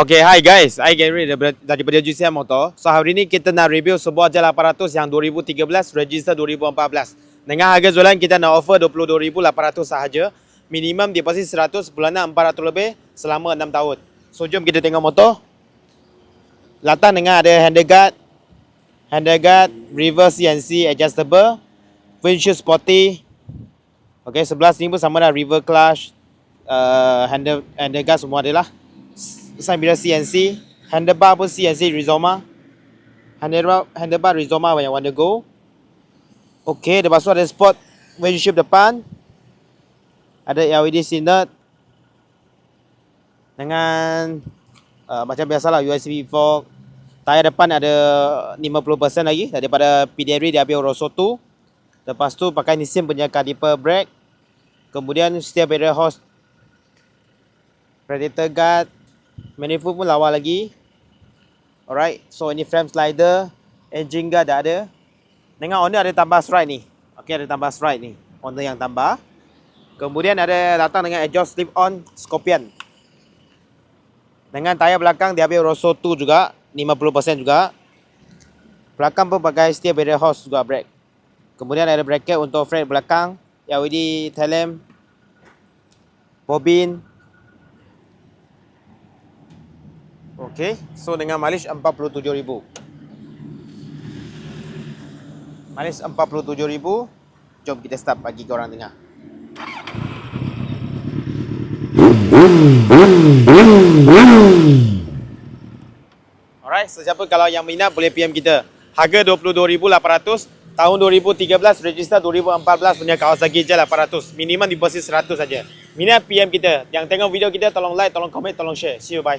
Okay, hi guys. I Gary daripada GCM Motor. So hari ni kita nak review sebuah Jazz 800 yang 2013, register 2014. Dengan harga jualan kita nak offer 22,800 sahaja. Minimum deposit 100, bulanan 400 lebih selama 6 tahun. So jom kita tengok motor. Latar dengan ada handleguard, reverse CNC adjustable, windshield sporty. Okay, sebelah sini pun sama dah, reverse clutch, handleguard semua ada lah. Sign bila CNC, handlebar pun CNC Rizoma. Handlebar Rizoma yang warna gold. Okey, lepas tu ada sport windshield depan. Ada LED signal dengan macam biasalah USB fork. Tayar depan ada 50% lagi daripada PDRI dia ambil Rosso 2. Lepas tu pakai Nissin punya caliper brake. Kemudian steer barrier hose, radiator guard, manifold pun lawa lagi. Alright, so ini frame slider, engine guard dah ada. Dengan owner ada tambah stride ni. Okey, ada tambah stride ni. Owner yang tambah. Kemudian ada datang dengan exhaust slip on Scorpion. Dengan tayar belakang dia ambil Rosso 2 juga, 50% juga. Belakang pun pakai steer barrier hose juga brake. Kemudian ada bracket untuk frame belakang, LED tail lamp, bobin. Okey, so dengan mileage 47,000. Mileage 47,000. Jom kita start bagi korang dengar. Alright, sesiapa kalau yang minat boleh PM kita. Harga 22,800, tahun 2013, register 2014 punya Kawasaki Jazz 800. Minimum deposit 100 saja. Minat PM kita. Yang tengok video kita tolong like, tolong komen, tolong share. See you, bye.